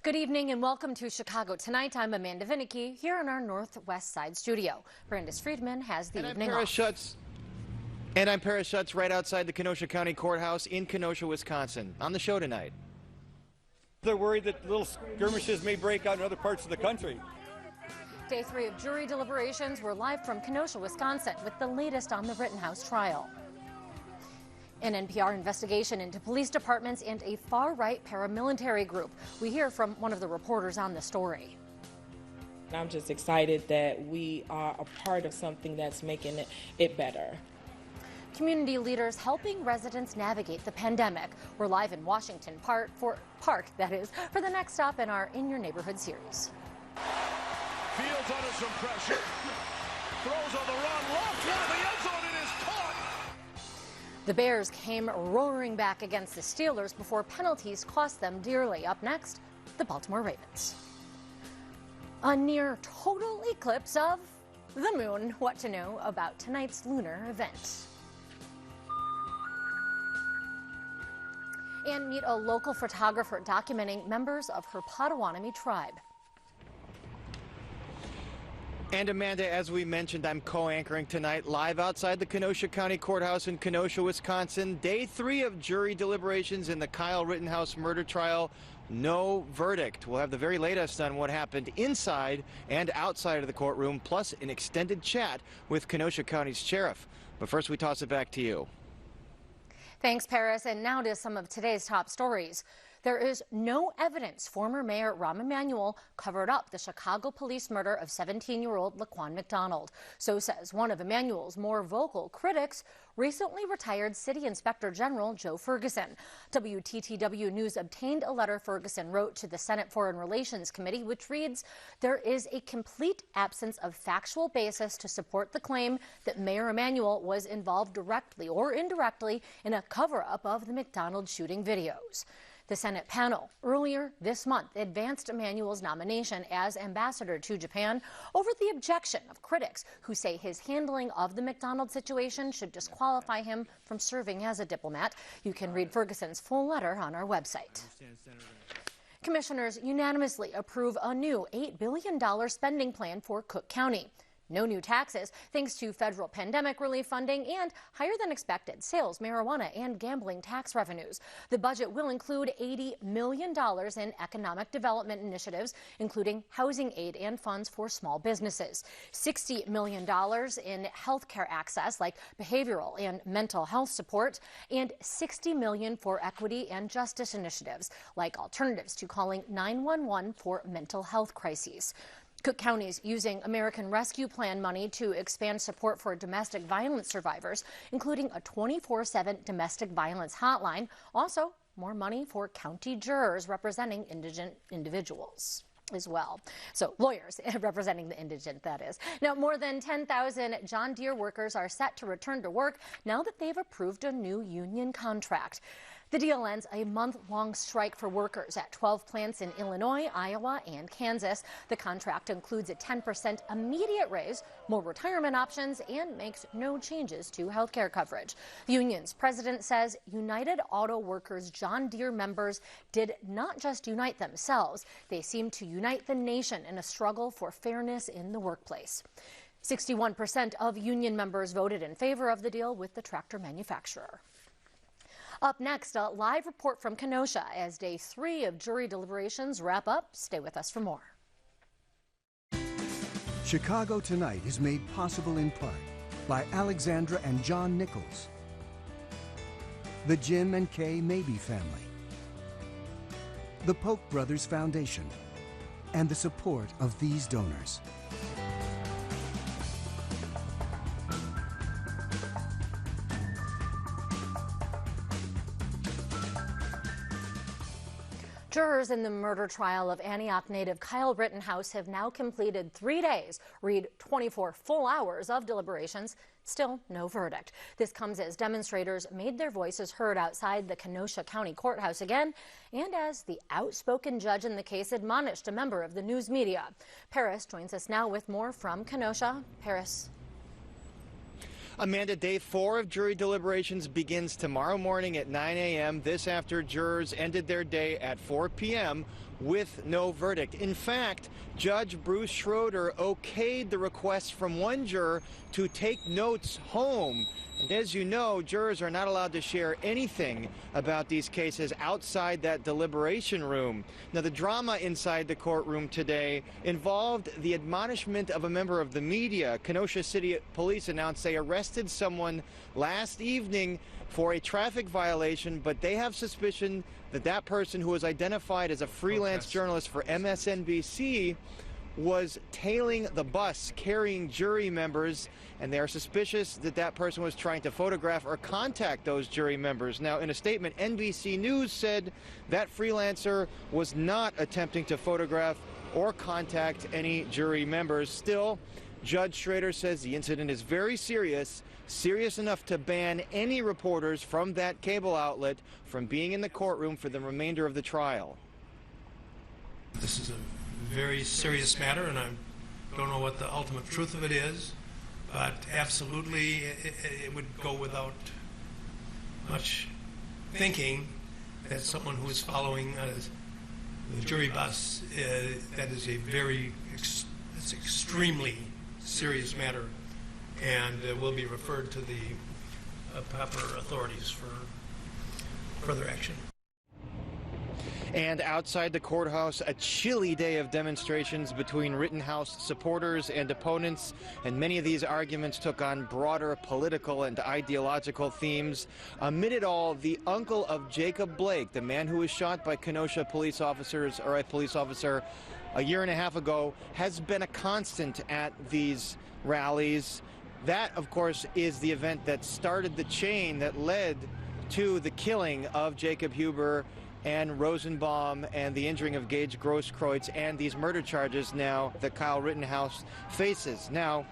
Good evening and welcome to Chicago Tonight. I'm Amanda Vinicky here in our Northwest Side studio. Brandis Friedman has the evening off. And I'm Paris Schutz right outside the Kenosha County Courthouse in Kenosha, Wisconsin. On the show tonight. They're worried that little skirmishes may break out in other parts of the country. Day 3 of jury deliberations. We're live from Kenosha, Wisconsin with the latest on the Rittenhouse trial. An NPR investigation into police departments and a far-right paramilitary group. We hear from one of the reporters on the story. I'm just excited that we are a part of something that's making it better. Community leaders helping residents navigate the pandemic. We're live in Washington Park, for the next stop in our In Your Neighborhood series. Fields under some pressure. Throws on the run. Lofts one of the end zone. It is caught. The Bears came roaring back against the Steelers before penalties cost them dearly. Up next, the Baltimore Ravens. A near total eclipse of the moon. What to know about tonight's lunar event. And meet a local photographer documenting members of her Potawatomi tribe. And Amanda, as we mentioned, I'm co-anchoring tonight live outside the Kenosha County Courthouse in Kenosha, Wisconsin. Day 3 of jury deliberations in the Kyle Rittenhouse murder trial. No verdict. We'll have the very latest on what happened inside and outside of the courtroom, plus an extended chat with Kenosha County's sheriff. But first, we toss it back to you. Thanks, Paris. And now to some of today's top stories. There is no evidence former Mayor Rahm Emanuel covered up the Chicago police murder of 17-year-old Laquan McDonald. So says one of Emanuel's more vocal critics, recently retired City Inspector General Joe Ferguson. WTTW News obtained a letter Ferguson wrote to the Senate Foreign Relations Committee, which reads, "There is a complete absence of factual basis to support the claim that Mayor Emanuel was involved directly or indirectly in a cover-up of the McDonald shooting videos." The Senate panel earlier this month advanced Emanuel's nomination as ambassador to Japan over the objection of critics who say his handling of the McDonald situation should disqualify him from serving as a diplomat. You can read Ferguson's full letter on our website. Commissioners unanimously approve a new $8 billion spending plan for Cook County. No new taxes, thanks to federal pandemic relief funding and higher than expected sales, marijuana, and gambling tax revenues. The budget will include $80 million in economic development initiatives, including housing aid and funds for small businesses, $60 million in health care access like behavioral and mental health support, and $60 million for equity and justice initiatives like alternatives to calling 911 for mental health crises. Cook County is using American Rescue Plan money to expand support for domestic violence survivors, including a 24/7 domestic violence hotline. Also, more money for county jurors representing indigent individuals as well. So lawyers representing the indigent, that is. Now, more than 10,000 John Deere workers are set to return to work now that they've approved a new union contract. The deal ends a month-long strike for workers at 12 plants in Illinois, Iowa, and Kansas. The contract includes a 10% immediate raise, more retirement options, and makes no changes to health care coverage. The union's president says United Auto Workers John Deere members did not just unite themselves, they seem to unite the nation in a struggle for fairness in the workplace. 61% of union members voted in favor of the deal with the tractor manufacturer. Up next, a live report from Kenosha as Day 3 of jury deliberations wrap up. Stay with us for more. Chicago Tonight is made possible in part by Alexandra and John Nichols, the Jim and Kay Mabey family, the Polk Brothers Foundation, and the support of these donors. Jurors in the murder trial of Antioch native Kyle Rittenhouse have now completed 3 days, read 24 full hours of deliberations. Still no verdict. This comes as demonstrators made their voices heard outside the Kenosha County Courthouse again, and as the outspoken judge in the case admonished a member of the news media. Paris joins us now with more from Kenosha. Paris. Amanda, Day 4 of jury deliberations begins tomorrow morning at 9 a.m. This after jurors ended their day at 4 p.m. with no verdict. In fact, Judge Bruce Schroeder okayed the request from one juror to take notes home. And as you know, jurors are not allowed to share anything about these cases outside that deliberation room. Now, the drama inside the courtroom today involved the admonishment of a member of the media. Kenosha City Police announced they arrested someone last evening for a traffic violation, but they have suspicion that that person, who was identified as a freelance journalist for MSNBC, was tailing the bus carrying jury members, and they are suspicious that that person was trying to photograph or contact those jury members. Now, in a statement, NBC News said that freelancer was not attempting to photograph or contact any jury members. Still, Judge Schroeder says the incident is very serious, serious enough to ban any reporters from that cable outlet from being in the courtroom for the remainder of the trial. This is a very serious matter, and I don't know what the ultimate truth of it is, but absolutely it would go without much thinking that someone who is following the jury bus, that is it's extremely serious matter, and will be referred to the proper authorities for further action. And outside the courthouse, a chilly day of demonstrations between Rittenhouse supporters and opponents, and many of these arguments took on broader political and ideological themes. Amid it all, the uncle of Jacob Blake, the man who was shot by Kenosha police officers, or a police officer, a year and a half ago, has been a constant at these rallies. That, of course, is the event that started the chain that led to the killing of Jacob Huber and Rosenbaum and the injuring of Gage Grosskreutz and these murder charges now that Kyle Rittenhouse faces. Now,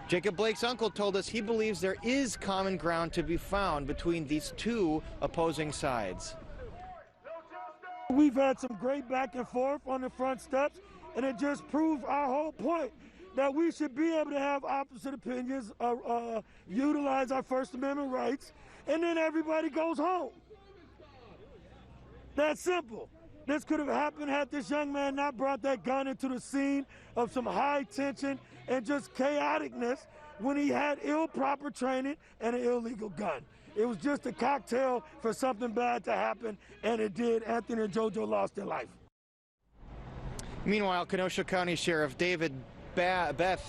Jacob Blake's uncle told us he believes there is common ground to be found between these two opposing sides. We've had some great back and forth on the front steps, and it just proves our whole point that we should be able to have opposite opinions, utilize our First Amendment rights, and then everybody goes home. That's simple. This could have happened had this young man not brought that gun into the scene of some high tension and just chaoticness when he had proper training and an illegal gun. It was just a cocktail for something bad to happen, and it did. Anthony and JoJo lost their life. Meanwhile, Kenosha County Sheriff David Beth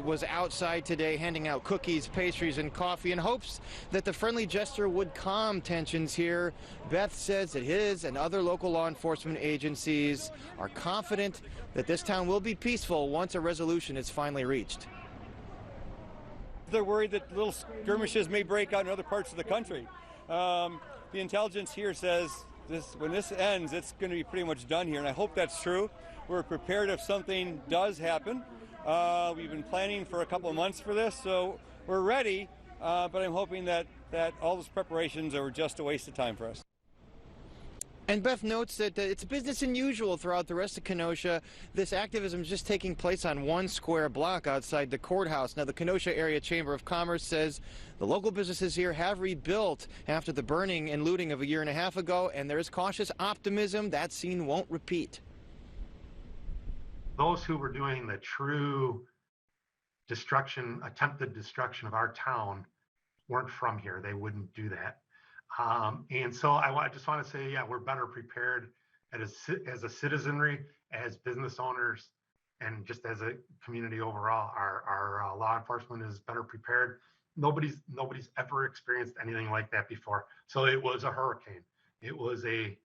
was outside today handing out cookies, pastries, and coffee in hopes that the friendly gesture would calm tensions here. Beth says that his and other local law enforcement agencies are confident that this town will be peaceful once a resolution is finally reached. They're worried that little skirmishes may break out in other parts of the country. The intelligence here says when this ends, it's going to be pretty much done here, and I hope that's true. We're prepared if something does happen. We've been planning for a couple of months for this, so we're ready, but I'm hoping that all those preparations are just a waste of time for us. And Beth notes that it's business as usual throughout the rest of Kenosha. This activism is just taking place on one square block outside the courthouse. Now, the Kenosha Area Chamber of Commerce says the local businesses here have rebuilt after the burning and looting of a year and a half ago, and there is cautious optimism that scene won't repeat. Those who were doing the true destruction, attempted destruction of our town, weren't from here. They wouldn't do that. And so I just want to say, yeah, we're better prepared as a citizenry, as business owners, and just as a community overall. Our law enforcement is better prepared. Nobody's ever experienced anything like that before. So it was a hurricane. It was a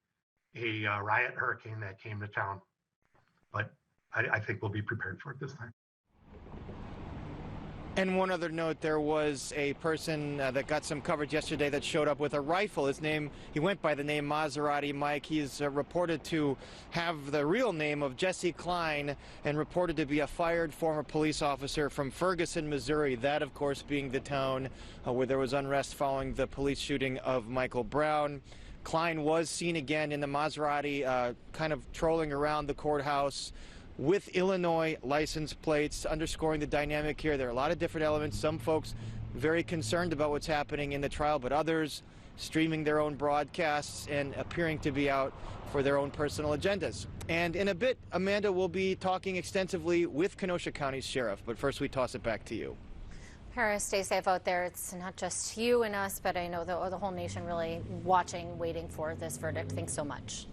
riot hurricane that came to town. But I think we'll be prepared for it this time. And one other note, there was a person that got some coverage yesterday that showed up with a rifle. He went by the name Maserati Mike. He's reported to have the real name of Jesse Klein and reported to be a fired former police officer from Ferguson, Missouri. That, of course, being the town where there was unrest following the police shooting of Michael Brown. Klein was seen again in the Maserati, kind of trolling around the courthouse with Illinois license plates, underscoring the dynamic here. There are a lot of different elements. Some folks very concerned about what's happening in the trial, but others streaming their own broadcasts and appearing to be out for their own personal agendas. And in a bit, Amanda will be talking extensively with Kenosha County's sheriff, but first we toss it back to you. Paris, stay safe out there. It's not just you and us, but I know the whole nation really watching, waiting for this verdict. Thanks so much.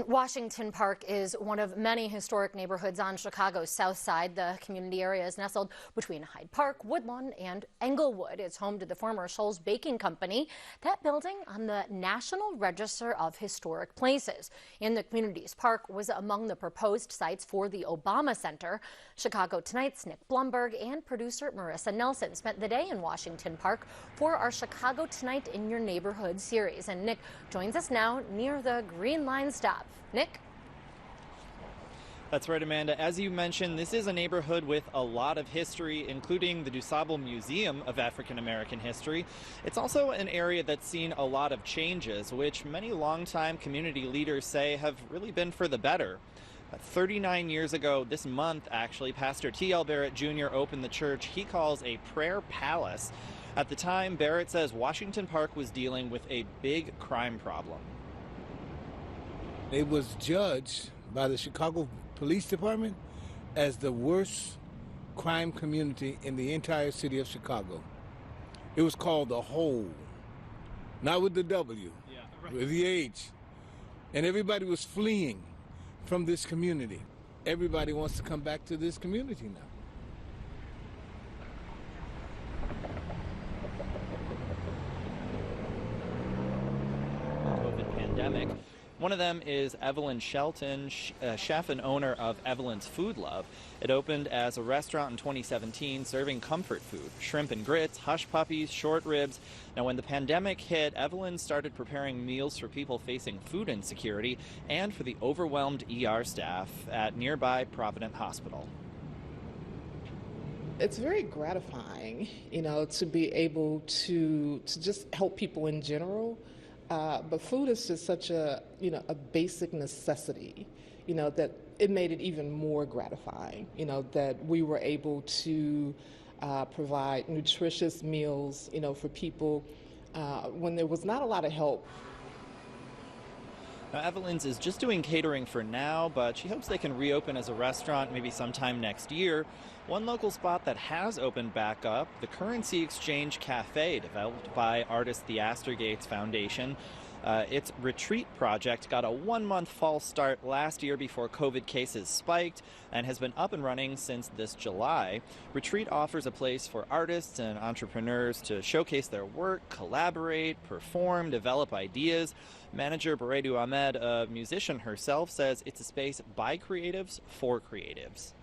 Washington Park is one of many historic neighborhoods on Chicago's south side. The community area is nestled between Hyde Park, Woodlawn, and Englewood. It's home to the former Scholl's Baking Company. That building on the National Register of Historic Places. And the community's park was among the proposed sites for the Obama Center. Chicago Tonight's Nick Blumberg and producer Marissa Nelson spent the day in Washington Park for our Chicago Tonight in Your Neighborhood series. And Nick joins us now near the Green Line stop. Nick? That's right, Amanda. As you mentioned, this is a neighborhood with a lot of history, including the DuSable Museum of African American History. It's also an area that's seen a lot of changes, which many longtime community leaders say have really been for the better. 39 years ago, this month actually, Pastor T.L. Barrett Jr. opened the church he calls a prayer palace. At the time, Barrett says Washington Park was dealing with a big crime problem. It was judged by the Chicago Police Department as the worst crime community in the entire city of Chicago. It was called the Hole, not with the W, with the H. And everybody was fleeing from this community. Everybody wants to come back to this community now. COVID pandemic. One of them is Evelyn Shelton, chef and owner of Evelyn's Food Love. It opened as a restaurant in 2017 serving comfort food, shrimp and grits, hush puppies, short ribs. Now, when the pandemic hit, Evelyn started preparing meals for people facing food insecurity and for the overwhelmed ER staff at nearby Provident Hospital. It's very gratifying, to be able to just help people in general. But food is just such a basic necessity, that it made it even more gratifying, that we were able to provide nutritious meals, for people when there was not a lot of help. Now, Evelyn's is just doing catering for now, but she hopes they can reopen as a restaurant maybe sometime next year. One local spot that has opened back up, the Currency Exchange Cafe, developed by artist the Astorgates Foundation. Its retreat project got a 1-month false start last year before COVID cases spiked and has been up and running since this July. Retreat offers a place for artists and entrepreneurs to showcase their work, collaborate, perform, develop ideas. Manager Baredu Ahmed, a musician herself, says it's a space by creatives for creatives.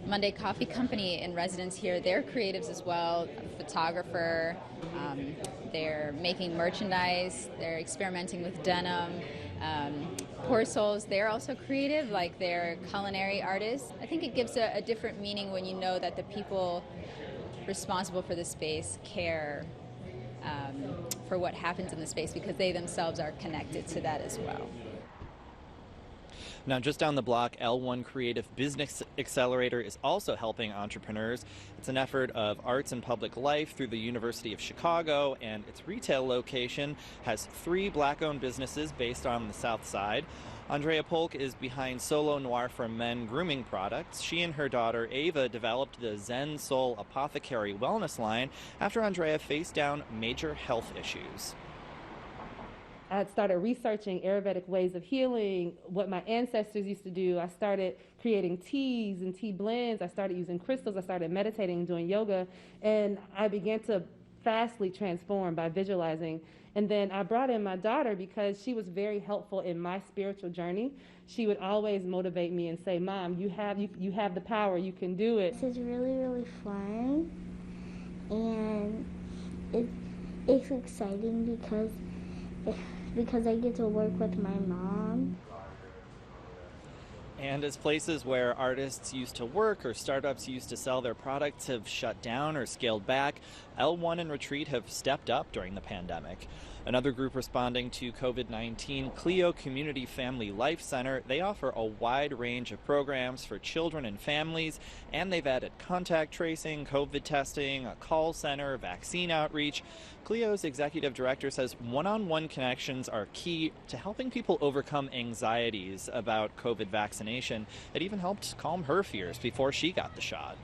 Monday Coffee Company in residence here, they're creatives as well, photographer, they're making merchandise, they're experimenting with denim. Poor Souls, they're also creative, like they're culinary artists. I think it gives a different meaning when you know that the people responsible for the space care for what happens in the space because they themselves are connected to that as well. Now, just down the block, L1 Creative Business Accelerator is also helping entrepreneurs. It's an effort of arts and public life through the University of Chicago, and its retail location has 3 Black-owned businesses based on the South Side. Andrea Polk is behind Solo Noir for Men grooming products. She and her daughter Ava developed the Zen Soul Apothecary wellness line after Andrea faced down major health issues. I had started researching Ayurvedic ways of healing, what my ancestors used to do. I started creating teas and tea blends. I started using crystals. I started meditating and doing yoga. And I began to fastly transform by visualizing. And then I brought in my daughter because she was very helpful in my spiritual journey. She would always motivate me and say, Mom, you have the power. You can do it. This is really, really fun. And it's exciting because I get to work with my mom. And as places where artists used to work or startups used to sell their products have shut down or scaled back, L1 and Retreat have stepped up during the pandemic. Another group responding to COVID-19, Clio Community Family Life Center. They offer a wide range of programs for children and families, and they've added contact tracing, COVID testing, a call center, vaccine outreach. Clio's executive director says one-on-one connections are key to helping people overcome anxieties about COVID vaccination. It even helped calm her fears before she got the shot.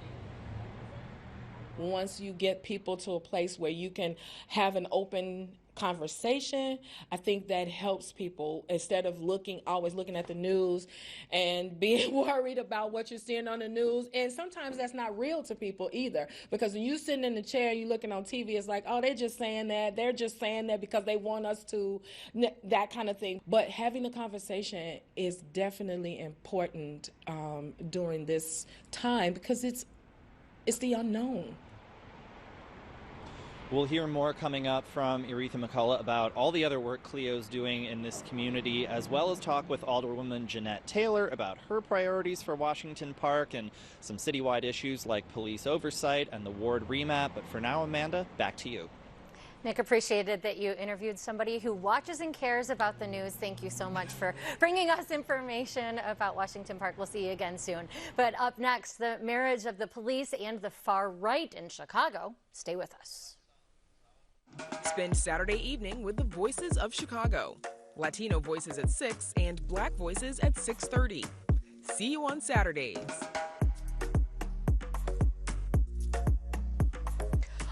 Once you get people to a place where you can have an open conversation, I think that helps people instead of always looking at the news and being worried about what you're seeing on the news. And sometimes that's not real to people either, because when you're sitting in the chair and you're looking on TV, it's like, oh, they're just saying that. They're just saying that because they want us to, that kind of thing. But having a conversation is definitely important during this time because it's the unknown. We'll hear more coming up from Aretha McCullough about all the other work Clio's doing in this community, as well as talk with Alderwoman Jeanette Taylor about her priorities for Washington Park and some citywide issues like police oversight and the ward remap. But for now, Amanda, back to you. Nick, appreciated that you interviewed somebody who watches and cares about the news. Thank you so much for bringing us information about Washington Park. We'll see you again soon. But up next, the marriage of the police and the far right in Chicago. Stay with us. Spend Saturday evening with the Voices of Chicago. Latino voices at 6 and Black voices at 6:30. See you on Saturdays.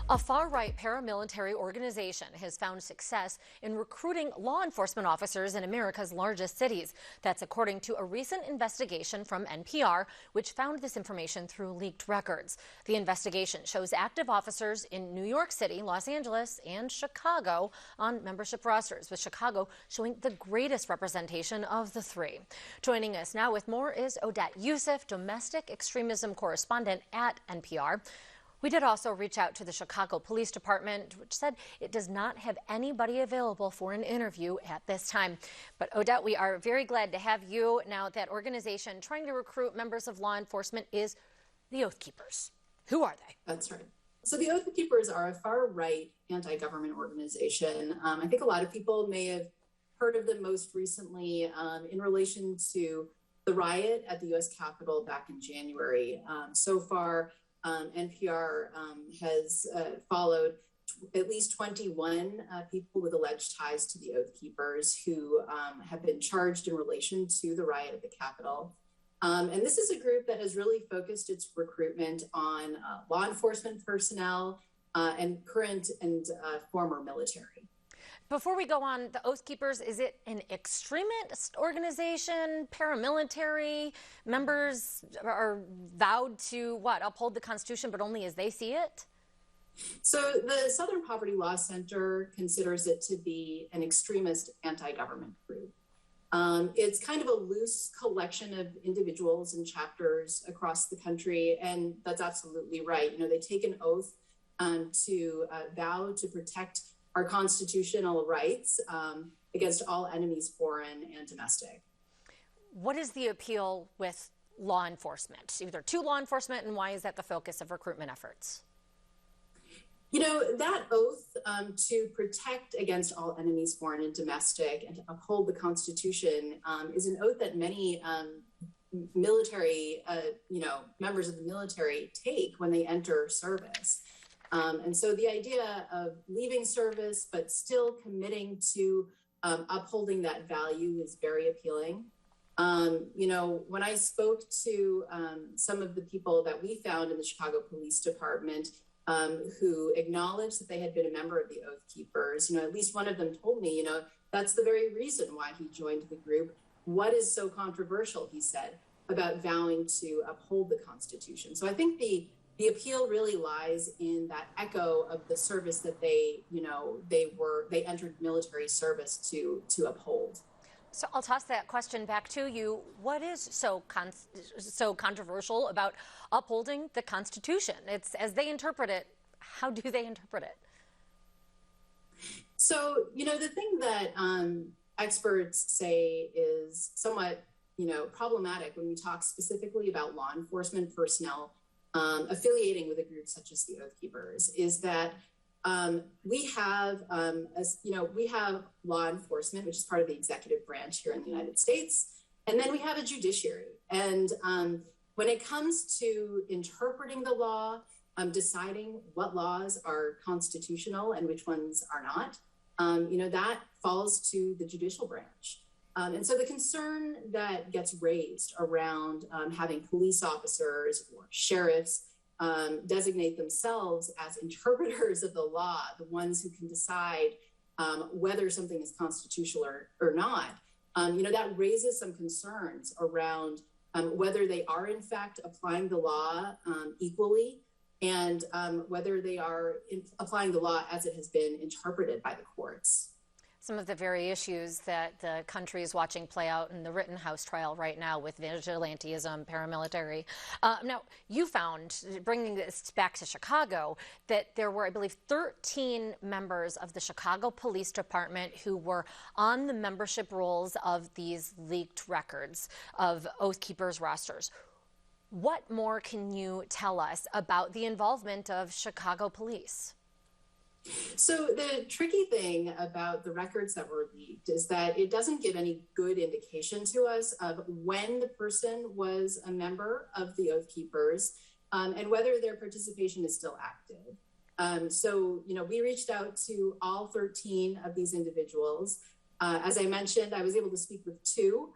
A far-right paramilitary organization has found success in recruiting law enforcement officers in America's largest cities. That's according to a recent investigation from NPR, which found this information through leaked records. The investigation shows active officers in New York City, Los Angeles, and Chicago on membership rosters, with Chicago showing the greatest representation of the three. Joining us now with more is Odette Youssef, domestic extremism correspondent at NPR. We did also reach out to the Chicago Police Department, which said it does not have anybody available for an interview at this time. But Odette, we are very glad to have you. Now, that organization trying to recruit members of law enforcement is the Oath Keepers. Who are they? That's right. So the Oath Keepers are a far-right anti-government organization. I think a lot of people may have heard of them most recently in relation to the riot at the U.S. Capitol back in January. So far, NPR has followed at least 21 people with alleged ties to the Oath Keepers who have been charged in relation to the riot at the Capitol. And this is a group that has really focused its recruitment on law enforcement personnel and current and former military. Before we go on, the Oath Keepers, is it an extremist organization, paramilitary? Members are vowed to, uphold the Constitution, but only as they see it? So the Southern Poverty Law Center considers it to be an extremist anti-government group. It's kind of a loose collection of individuals and chapters across the country, and that's absolutely right. You know, they take an oath to vow to protect our constitutional rights against all enemies, foreign and domestic. What is the appeal with law enforcement, either to law enforcement, and why is that the focus of recruitment efforts? You know, that oath to protect against all enemies, foreign and domestic, and to uphold the Constitution is an oath that many military, members of the military take when they enter service. And so the idea of leaving service, but still committing to upholding that value is very appealing. When I spoke to some of the people that we found in the Chicago Police Department who acknowledged that they had been a member of the Oath Keepers, at least one of them told me, that's the very reason why he joined the group. What is so controversial, he said, about vowing to uphold the Constitution? So I think the appeal really lies in that echo of the service that they entered military service to uphold. So I'll toss that question back to you. What is so controversial about upholding the Constitution? It's as they interpret it. How do they interpret it? So, the thing that experts say is somewhat, problematic when we talk specifically about law enforcement personnel affiliating with a group such as the Oath Keepers is that we have, we have law enforcement, which is part of the executive branch here in the United States, and then we have a judiciary. And when it comes to interpreting the law, deciding what laws are constitutional and which ones are not, that falls to the judicial branch. And so the concern that gets raised around having police officers or sheriffs designate themselves as interpreters of the law, the ones who can decide whether something is constitutional or not, that raises some concerns around whether they are in fact applying the law equally, and whether they are applying the law as it has been interpreted by the courts. Some of the very issues that the country is watching play out in the Rittenhouse trial right now with vigilantism, paramilitary. Now, you found, bringing this back to Chicago, that there were, I believe, 13 members of the Chicago Police Department who were on the membership rolls of these leaked records of Oath Keepers rosters. What more can you tell us about the involvement of Chicago police? So the tricky thing about the records that were leaked is that it doesn't give any good indication to us of when the person was a member of the Oath Keepers and whether their participation is still active. So, we reached out to all 13 of these individuals. As I mentioned, I was able to speak with 2.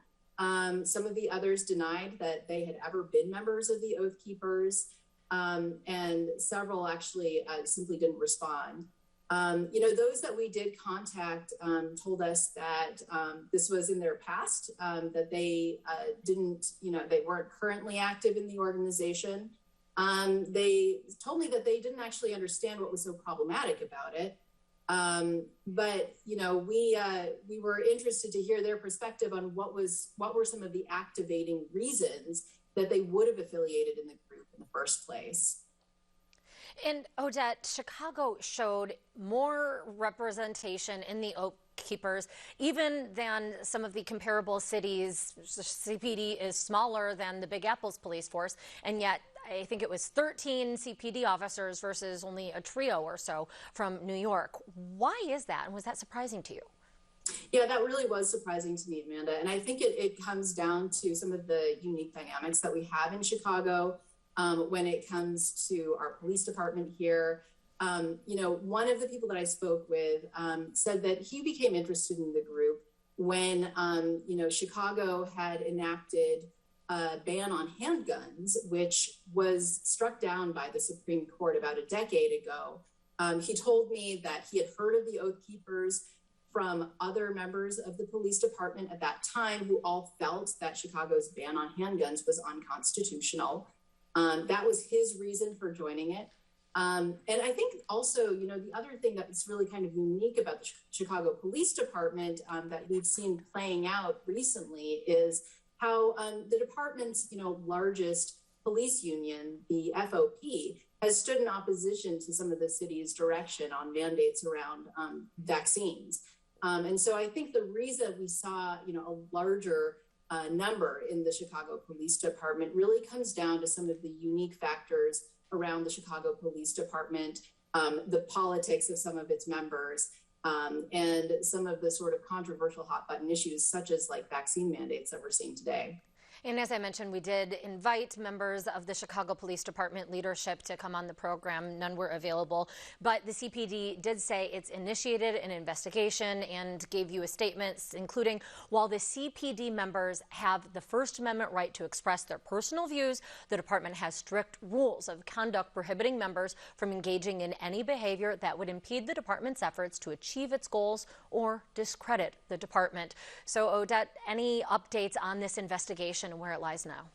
Some of the others denied that they had ever been members of the Oath Keepers, and several actually simply didn't respond. Those that we did contact told us that this was in their past, that they they weren't currently active in the organization. They told me that they didn't actually understand what was so problematic about it. But we were interested to hear their perspective on what were some of the activating reasons that they would have affiliated in the group in the first place. And Odette, Chicago showed more representation in the Oath Keepers even than some of the comparable cities. CPD is smaller than the Big Apple's police force, and yet I think it was 13 CPD officers versus only a trio or so from New York. Why is that, and was that surprising to you? Yeah, that really was surprising to me, Amanda, and I think it comes down to some of the unique dynamics that we have in Chicago. When it comes to our police department here, one of the people that I spoke with said that he became interested in the group when, Chicago had enacted a ban on handguns, which was struck down by the Supreme Court about a decade ago. He told me that he had heard of the Oath Keepers from other members of the police department at that time who all felt that Chicago's ban on handguns was unconstitutional. That was his reason for joining it. And I think also, the other thing that's really kind of unique about the Chicago Police Department that we've seen playing out recently is how the department's, largest police union, the FOP, has stood in opposition to some of the city's direction on mandates around vaccines. And so I think the reason we saw, a larger number in the Chicago Police Department really comes down to some of the unique factors around the Chicago Police Department, the politics of some of its members, and some of the sort of controversial hot button issues such as like vaccine mandates that we're seeing today. And as I mentioned, we did invite members of the Chicago Police Department leadership to come on the program. None were available. But the CPD did say it's initiated an investigation and gave you a statement, including while the CPD members have the First Amendment right to express their personal views, the department has strict rules of conduct prohibiting members from engaging in any behavior that would impede the department's efforts to achieve its goals or discredit the department. So, Odette, any updates on this investigation and where it lies now?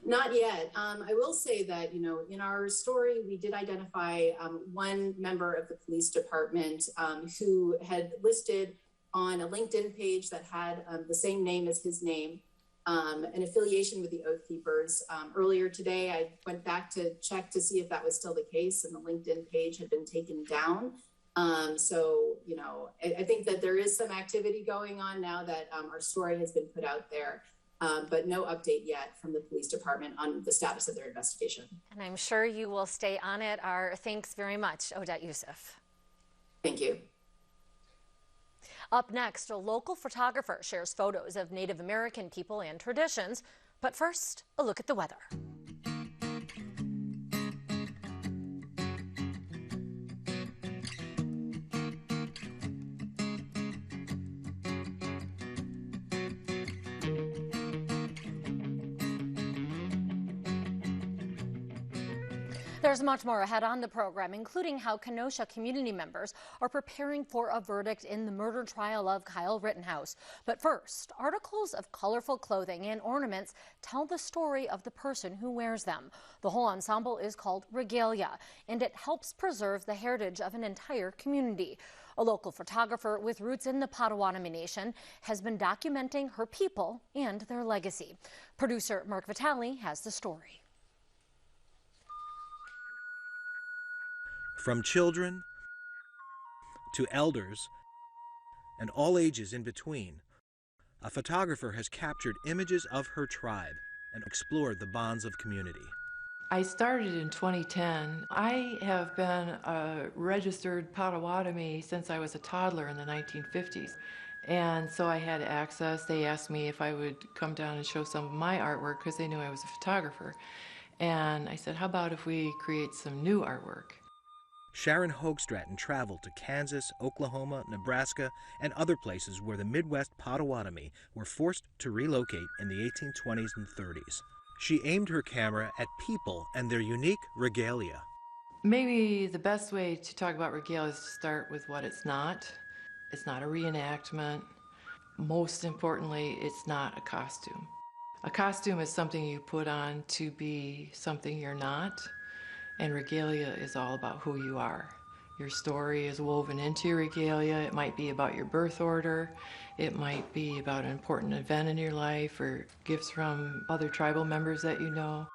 Not yet. I will say that, in our story, we did identify one member of the police department who had listed on a LinkedIn page that had the same name as his name, an affiliation with the Oath Keepers. Earlier today, I went back to check to see if that was still the case, and the LinkedIn page had been taken down. So, I think that there is some activity going on now that our story has been put out there. but no update yet from the police department on the status of their investigation. And I'm sure you will stay on it. Our thanks very much, Odette Youssef. Thank you. Up next, a local photographer shares photos of Native American people and traditions. But first, a look at the weather. There's much more ahead on the program, including how Kenosha community members are preparing for a verdict in the murder trial of Kyle Rittenhouse. But first, articles of colorful clothing and ornaments tell the story of the person who wears them. The whole ensemble is called Regalia, and it helps preserve the heritage of an entire community. A local photographer with roots in the Potawatomi Nation has been documenting her people and their legacy. Producer Mark Vitale has the story. From children to elders and all ages in between, a photographer has captured images of her tribe and explored the bonds of community. I started in 2010. I have been a registered Potawatomi since I was a toddler in the 1950s. And so I had access. They asked me if I would come down and show some of my artwork because they knew I was a photographer. And I said, how about if we create some new artwork? Sharon Hoagstraten traveled to Kansas, Oklahoma, Nebraska, and other places where the Midwest Potawatomi were forced to relocate in the 1820s and 30s. She aimed her camera at people and their unique regalia. Maybe the best way to talk about regalia is to start with what it's not. It's not a reenactment. Most importantly, it's not a costume. A costume is something you put on to be something you're not. And regalia is all about who you are. Your story is woven into your regalia. It might be about your birth order. It might be about an important event in your life or gifts from other tribal members that you know.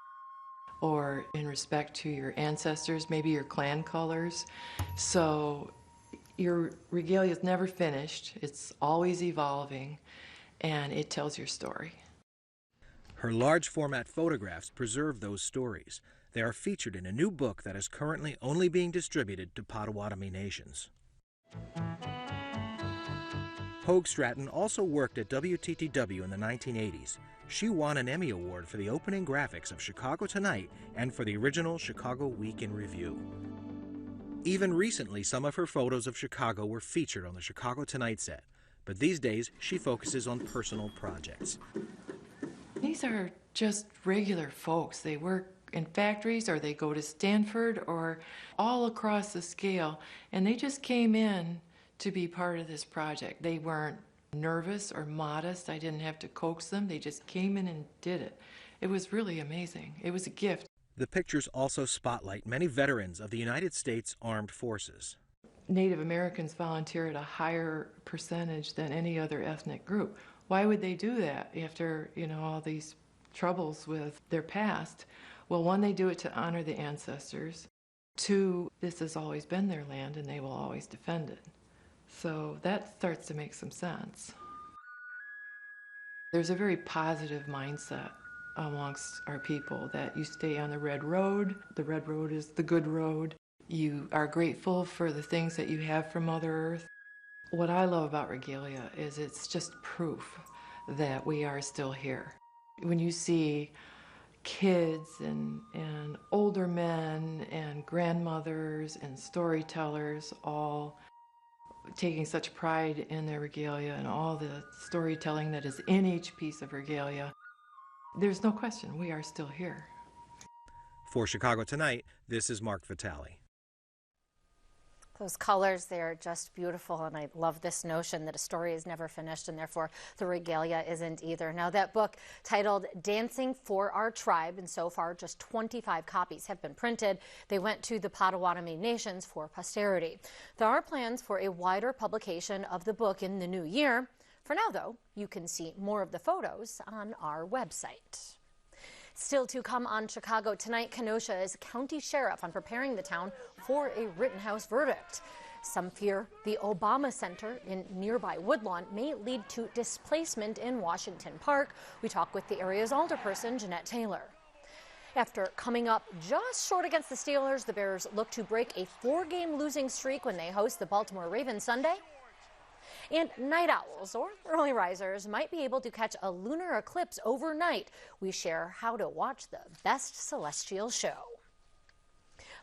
Or in respect to your ancestors, maybe your clan colors. So your regalia is never finished. It's always evolving, and it tells your story. Her large format photographs preserve those stories. They are featured in a new book that is currently only being distributed to Potawatomi nations. Hoagstraten also worked at WTTW in the 1980s. She won an Emmy Award for the opening graphics of Chicago Tonight and for the original Chicago Week in Review. Even recently, some of her photos of Chicago were featured on the Chicago Tonight set, but these days she focuses on personal projects. These are just regular folks. They work in factories, or they go to Stanford, or all across the scale, and they just came in to be part of this project. They weren't nervous or modest. I didn't have to coax them. They just came in and did it. It was really amazing. It was a gift. The pictures also spotlight many veterans of the United States Armed Forces. Native Americans volunteer at a higher percentage than any other ethnic group. Why would they do that after, all these troubles with their past? Well, one, they do it to honor the ancestors. Two, this has always been their land and they will always defend it. So that starts to make some sense. There's a very positive mindset amongst our people that you stay on the red road. The red road is the good road. You are grateful for the things that you have from Mother Earth. What I love about regalia is it's just proof that we are still here. When you see kids and older men and grandmothers and storytellers all taking such pride in their regalia and all the storytelling that is in each piece of regalia, there's no question we are still here. For Chicago Tonight, this is Mark Vitale. Those colors, they are just beautiful, and I love this notion that a story is never finished, and therefore the regalia isn't either. Now, that book titled Dancing for Our Tribe, and so far just 25 copies have been printed. They went to the Potawatomi nations for posterity. There are plans for a wider publication of the book in the new year. For now, though, you can see more of the photos on our website. Still to come on Chicago Tonight, Kenosha is county sheriff on preparing the town for a Rittenhouse verdict. Some fear the Obama Center in nearby Woodlawn may lead to displacement in Washington Park. We talk with the area's alderperson, Jeanette Taylor. After coming up just short against the Steelers, the Bears look to break a 4-game losing streak when they host the Baltimore Ravens Sunday. And night owls or early risers might be able to catch a lunar eclipse overnight. We share how to watch the best celestial show.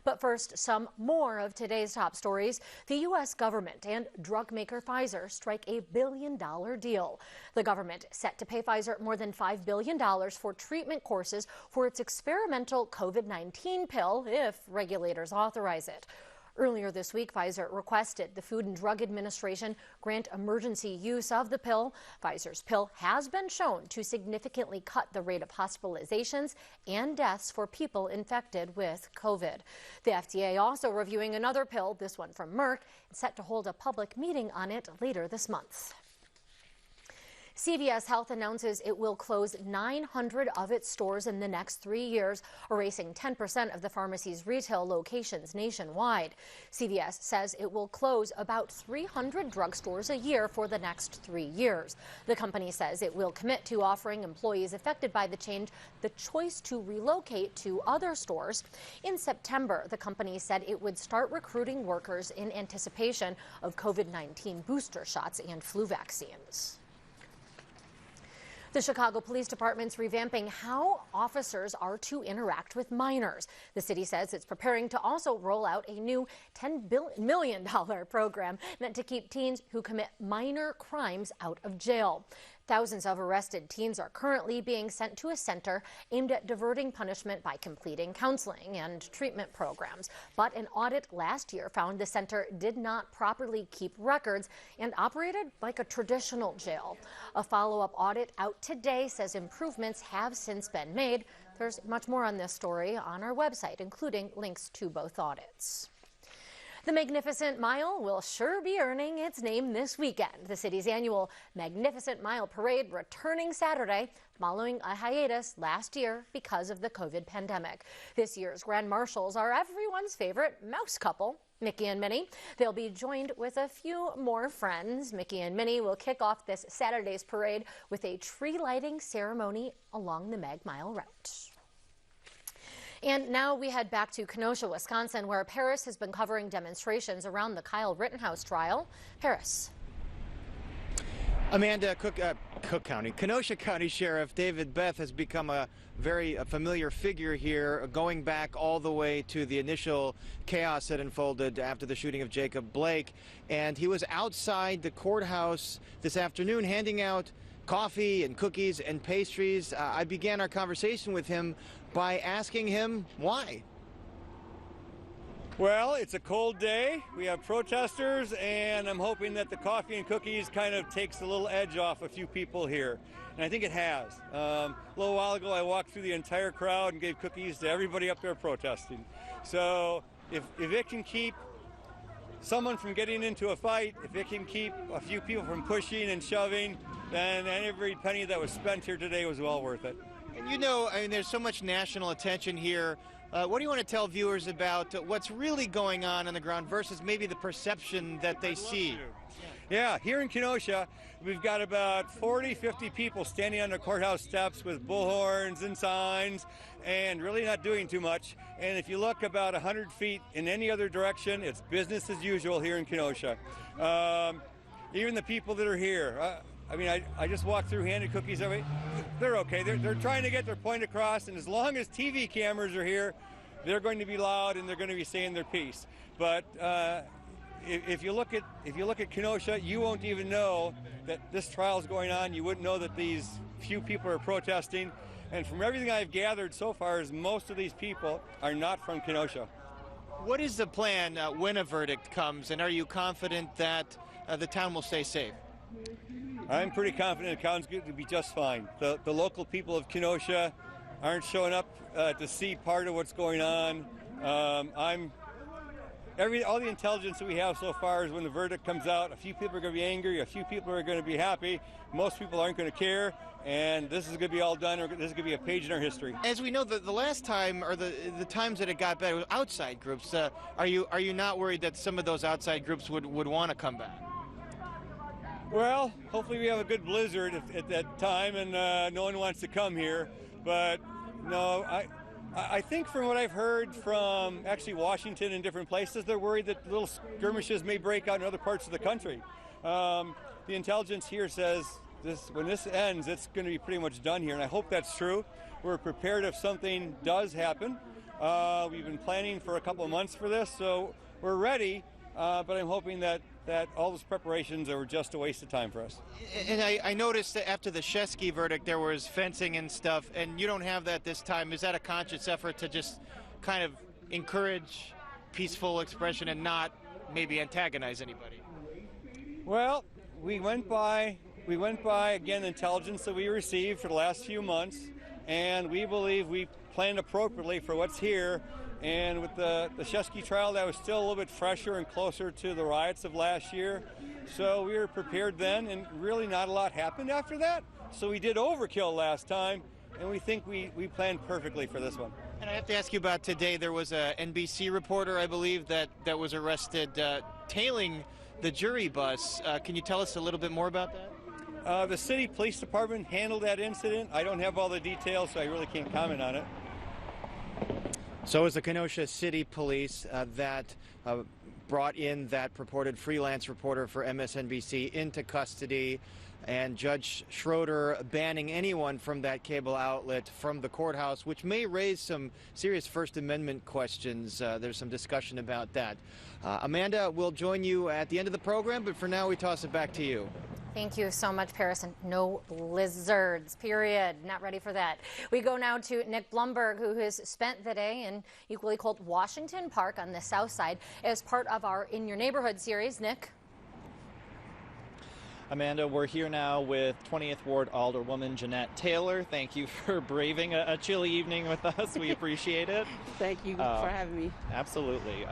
But first, some more of today's top stories. The U.S. government and drug maker Pfizer strike a billion-dollar deal. The government set to pay Pfizer more than $5 billion for treatment courses for its experimental COVID-19 pill if regulators authorize it. Earlier this week, Pfizer requested the Food and Drug Administration grant emergency use of the pill. Pfizer's pill has been shown to significantly cut the rate of hospitalizations and deaths for people infected with COVID. The FDA also reviewing another pill, this one from Merck, and set to hold a public meeting on it later this month. CVS Health announces it will close 900 of its stores in the next 3 years, erasing 10% of the pharmacy's retail locations nationwide. CVS says it will close about 300 drugstores a year for the next 3 years. The company says it will commit to offering employees affected by the change the choice to relocate to other stores. In September, the company said it would start recruiting workers in anticipation of COVID-19 booster shots and flu vaccines. The Chicago Police Department's revamping how officers are to interact with minors. The city says it's preparing to also roll out a new $10 million program meant to keep teens who commit minor crimes out of jail. Thousands of arrested teens are currently being sent to a center aimed at diverting punishment by completing counseling and treatment programs. But an audit last year found the center did not properly keep records and operated like a traditional jail. A follow-up audit out today says improvements have since been made. There's much more on this story on our website, including links to both audits. The Magnificent Mile will sure be earning its name this weekend. The city's annual Magnificent Mile Parade returning Saturday, following a hiatus last year because of the COVID pandemic. This year's Grand Marshals are everyone's favorite mouse couple, Mickey and Minnie. They'll be joined with a few more friends. Mickey and Minnie will kick off this Saturday's parade with a tree lighting ceremony along the Mag Mile route. And now we head back to Kenosha, Wisconsin, where Paris has been covering demonstrations around the Kyle Rittenhouse trial. Paris. Amanda, Kenosha County Sheriff David Beth has become a very familiar figure here, going back all the way to the initial chaos that unfolded after the shooting of Jacob Blake. And he was outside the courthouse this afternoon handing out coffee and cookies and pastries. I began our conversation with him by asking him why. Well, it's a cold day. We have protesters, and I'm hoping that the coffee and cookies kind of takes a little edge off a few people here. And I think it has. A little while ago, I walked through the entire crowd and gave cookies to everybody up there protesting. So if it can keep someone from getting into a fight, if it can keep a few people from pushing and shoving, then every penny that was spent here today was well worth it. And you know, I mean, there's so much national attention here. What do you want to tell viewers about what's really going on the ground versus maybe the perception that they see? Yeah, here in Kenosha, we've got about 40, 50 people standing on the courthouse steps with bullhorns and signs and really not doing too much. And if you look about 100 feet in any other direction, it's business as usual here in Kenosha. Even the people that are here, I mean, I just walked through, handed cookies away. They're okay. They're trying to get their point across, and as long as TV cameras are here, they're going to be loud and they're going to be saying their piece. But if you look at Kenosha, you won't even know that this trial is going on. You wouldn't know that these few people are protesting. And from everything I've gathered so far, is most of these people are not from Kenosha. What is the plan when a verdict comes, and are you confident that the town will stay safe? I'm pretty confident the town's going to be just fine. The local people of Kenosha aren't showing up to see part of what's going on. all the intelligence that we have so far is when the verdict comes out, a few people are going to be angry, a few people are going to be happy, most people aren't going to care, and this is going to be all done, or this is going to be a page in our history. As we know, the last time, or the times that it got bad, was outside groups. Are you not worried that some of those outside groups would want to come back? Well, hopefully we have a good blizzard at that time, and no one wants to come here. But no, I think from what I've heard from actually Washington and different places, they're worried that little skirmishes may break out in other parts of the country. The intelligence here says when this ends, it's going to be pretty much done here, and I hope that's true. We're prepared if something does happen. We've been planning for a couple of months for this, so we're ready, but I'm hoping that all those preparations are just a waste of time for us. And I noticed that after the Shesky verdict, there was fencing and stuff, and you don't have that this time. Is that a conscious effort to just kind of encourage peaceful expression and not maybe antagonize anybody? Well, we went by again the intelligence that we received for the last few months, and we believe we planned appropriately for what's here. And with the Shesky trial, that was still a little bit fresher and closer to the riots of last year. So we were prepared then, and really not a lot happened after that. So we did overkill last time, and we think we planned perfectly for this one. And I have to ask you about today. There was a NBC reporter, I believe, that was arrested tailing the jury bus. Can you tell us a little bit more about that? The city police department handled that incident. I don't have all the details, so I really can't comment on it. So is the Kenosha City Police that brought in that purported freelance reporter for MSNBC into custody, and Judge Schroeder banning anyone from that cable outlet from the courthouse, which may raise some serious First Amendment questions. There's some discussion about that. Amanda will join you at the end of the program, but for now we toss it back to you. Thank you so much, Paris. And no blizzards, period. Not ready for that. We go now to Nick Blumberg, who has spent the day in equally cold Washington Park on the south side as part of our In Your Neighborhood series. Nick? Amanda, we're here now with 20th Ward Alderwoman Jeanette Taylor. Thank you for braving a chilly evening with us. We appreciate it. Thank you for having me. Absolutely.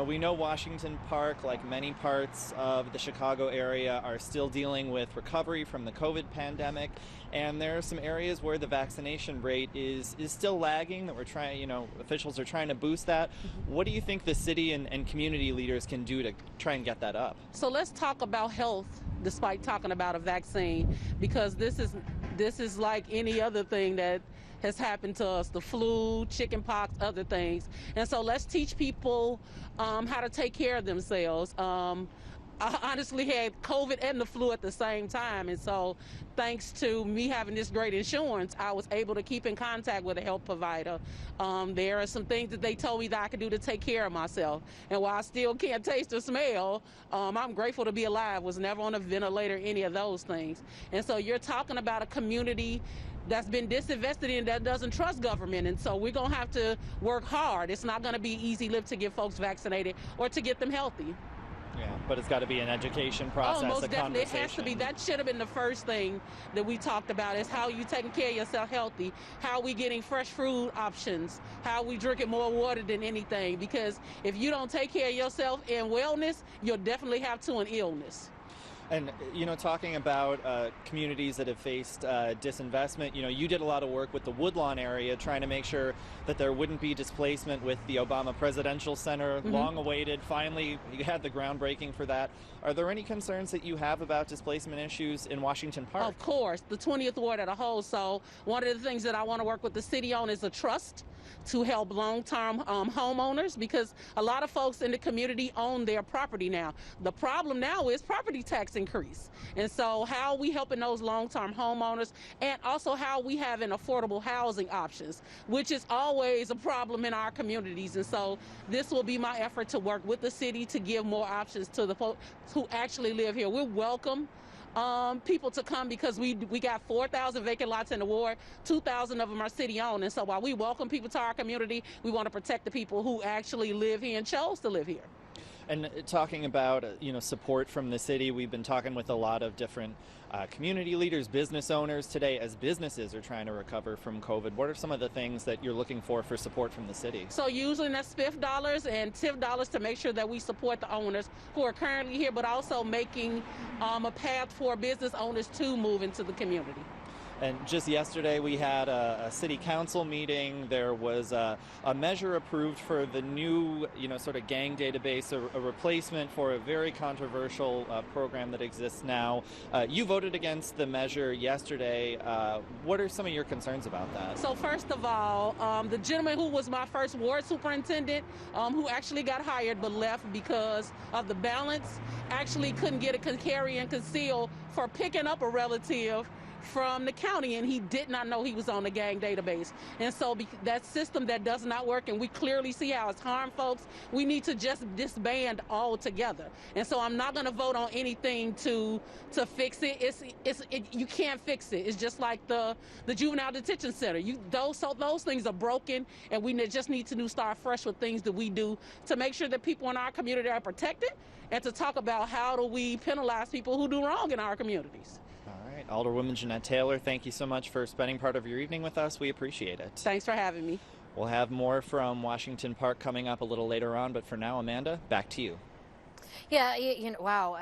We know Washington Park, like many parts of the Chicago area, are still dealing with recovery from the COVID pandemic. And there are some areas where the vaccination rate is still lagging, that we're trying, officials are trying to boost that. What do you think the city and community leaders can do to try and get that up? So let's talk about health despite talking about a vaccine, because this is like any other thing that has happened to us, the flu, chicken pox, other things. And so let's teach people how to take care of themselves. I honestly had COVID and the flu at the same time, and so thanks to me having this great insurance, I was able to keep in contact with a health provider. There are some things that they told me that I could do to take care of myself, and while I still can't taste or smell, I'm grateful to be alive. Was never on a ventilator, any of those things. And so you're talking about a community that's been disinvested in, that doesn't trust government, and so we're gonna have to work hard. It's not gonna be easy lift to get folks vaccinated or to get them healthy. Yeah, but it's got to be an education process, most a definitely. conversation. It has to be. That should have been the first thing that we talked about, is how you taking care of yourself healthy, how we getting fresh food options, how we drinking more water than anything, because if you don't take care of yourself in wellness, you'll definitely have to an illness. And, talking about communities that have faced disinvestment, you did a lot of work with the Woodlawn area trying to make sure that there wouldn't be displacement with the Obama Presidential Center, long awaited. Finally, you had the groundbreaking for that. Are there any concerns that you have about displacement issues in Washington Park? Of course, the 20th Ward as a whole. So one of the things that I want to work with the city on is a trust to help long-term homeowners, because a lot of folks in the community own their property now. The problem now is property tax increase. And so how are we helping those long-term homeowners, and also how we have an affordable housing options, which is always a problem in our communities. And so this will be my effort to work with the city to give more options to the folks who actually live here. We welcome people to come, because we got 4,000 vacant lots in the ward, 2,000 of them are city owned, and so while we welcome people to our community, we want to protect the people who actually live here and chose to live here. And talking about support from the city, we've been talking with a lot of different community leaders, business owners today as businesses are trying to recover from COVID. What are some of the things that you're looking for support from the city? So usually that's SPIF dollars and TIF dollars to make sure that we support the owners who are currently here, but also making a path for business owners to move into the community. And just yesterday we had a city council meeting. There was a measure approved for the new, sort of gang database, a replacement for a very controversial program that exists now. You voted against the measure yesterday. What are some of your concerns about that? So first of all, the gentleman who was my first ward superintendent, who actually got hired but left because of the balance, actually couldn't get a carry and conceal for picking up a relative from the county, and he did not know he was on the gang database. And so that system that does not work, and we clearly see how it's harmed folks, we need to just disband altogether. And so I'm not going to vote on anything to fix it. You can't fix it. It's just like the juvenile detention center. Those things are broken, and we just need to start fresh with things that we do to make sure that people in our community are protected, and to talk about how do we penalize people who do wrong in our communities. All right, Alderwoman Jeanette Taylor, thank you so much for spending part of your evening with us. We appreciate it. Thanks for having me. We'll have more from Washington Park coming up a little later on, but for now, Amanda, back to you. Yeah, wow.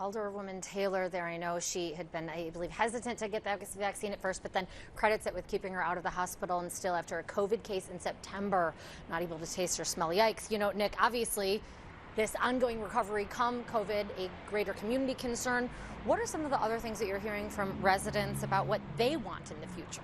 Alderwoman Taylor there, I know she had been, I believe, hesitant to get the vaccine at first, but then credits it with keeping her out of the hospital, and still after a COVID case in September, not able to taste or smell. Yikes. Nick, obviously, this ongoing recovery come COVID, a greater community concern. What are some of the other things that you're hearing from residents about what they want in the future?